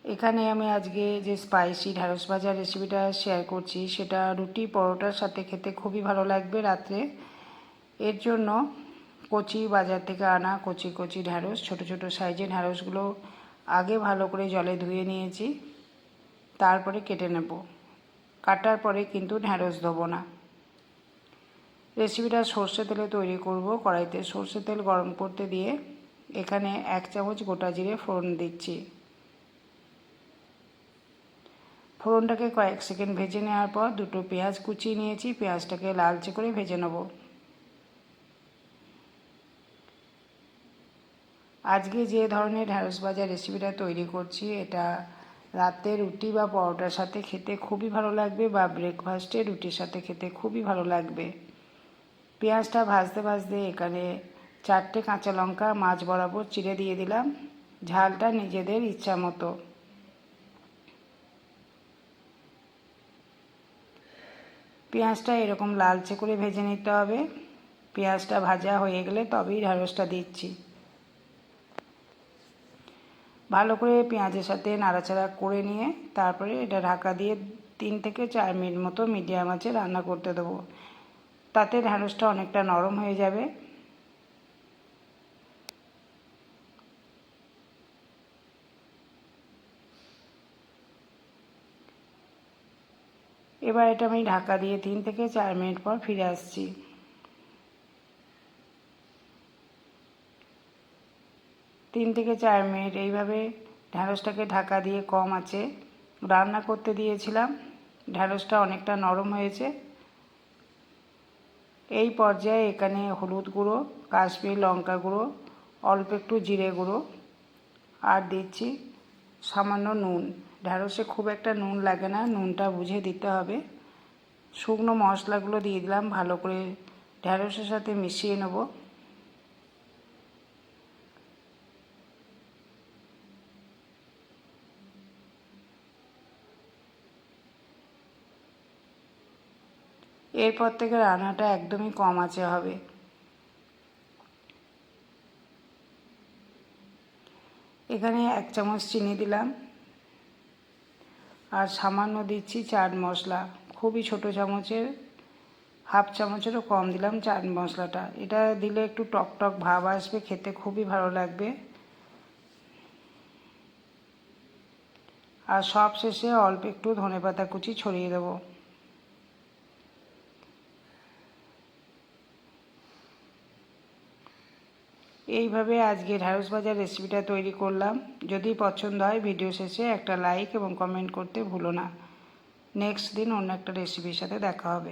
এখানে আমি আজকে যে স্পাইসি ঢ্যাঁড়স ভাজা রেসিপিটা শেয়ার করছি, সেটা রুটি পরোটার সাথে খেতে খুবই ভালো লাগবে রাত্রে। এর জন্য কচি বাজার থেকে আনা কচি কচি ঢ্যাঁড়স, ছোটো ছোটো সাইজের ঢ্যাঁড়সগুলো আগে ভালো করে জলে ধুয়ে নিয়েছি, তারপরে কেটে নেব। কাটার পরে কিন্তু ঢ্যাঁড়স দেবো না। রেসিপিটা সর্ষে তেলে তৈরি করব। কড়াইতে সর্ষে তেল গরম করতে দিয়ে এখানে 1 চামচ গোটা জিরে ফোড়ন দিচ্ছি। ফোড়নটাকে কয়েক সেকেন্ড ভেজে নেওয়ার পর দুটো পেঁয়াজ কুচিয়ে নিয়েছি, পেঁয়াজটাকে লালচে করে ভেজে নেব। আজকে যে ধরনের ঢ্যাঁড়স ভাজা রেসিপিটা তৈরি করছি, এটা রাতে রুটি বা পরোটার সাথে খেতে খুবই ভালো লাগবে, বা ব্রেকফাস্টে রুটির সাথে খেতে খুবই ভালো লাগবে। পেঁয়াজটা ভাজতে ভাজতে এখানে 4টে কাঁচা লঙ্কা মাঝ বরাবর চিড়ে দিয়ে দিলাম, ঝালটা নিজেদের ইচ্ছা মতো। পেঁয়াজটা এরকম লালচে করে ভেজে নিতে হবে। পেঁয়াজটা ভাজা হয়ে গেলে তবেই ঢ্যাঁড়সটা দিচ্ছি। ভালো করে পেঁয়াজের সাথে নাড়াচাড়া করে নিয়ে তারপরে এটা ঢাকা দিয়ে 3 থেকে 4 মিনিট মতো মিডিয়াম আঁচে রান্না করতে দেবো। তাতে ঢ্যাঁড়সটা অনেকটা নরম হয়ে যাবে। এবার এটা আমি ঢাকা দিয়ে 3 থেকে 4 মিনিট পর ফিরে আসছি। 3 থেকে 4 মিনিট এইভাবে ঢ্যাঁড়সটাকে ঢাকা দিয়ে কম আঁচে রান্না করতে দিয়েছিলাম। ঢ্যাঁড়সটা অনেকটা নরম হয়েছে। এই পর্যায়ে এখানে হলুদ গুঁড়ো, কাশ্মীরি লঙ্কা গুঁড়ো, অল্প একটু জিরে গুঁড়ো আর দিচ্ছি সামান্য নুন। ঢ্যাঁড়সে খুব একটা নুন লাগে না, নুনটা বুঝে দিতে হবে। শুকনো মশলাগুলো দিয়ে দিলাম, ভালো করে ঢ্যাঁড়সের সাথে মিশিয়ে নেব। এরপর থেকে রান্নাটা একদমই কম আঁচে হবে। এখানে 1 চামচ চিনি দিলাম আর সামান্য দিচ্ছি চাট মশলা। খুবই ছোটো চামচের হাফ চামচেরও কম দিলাম চাট মশলাটা। এটা দিলে একটু টক টক ভাব আসবে, খেতে খুবই ভালো লাগবে। আর সব শেষে অল্প একটু ধনেপাতা কুচি ছড়িয়ে দেবো। এইভাবে আজকে ঢ্যাঁড়স ভাজার রেসিপিটা তৈরি করলাম। যদি পছন্দ হয় ভিডিও শেষে একটা লাইক এবং কমেন্ট করতে ভুলো না। নেক্সট দিন অন্য একটা রেসিপির সাথে দেখা হবে।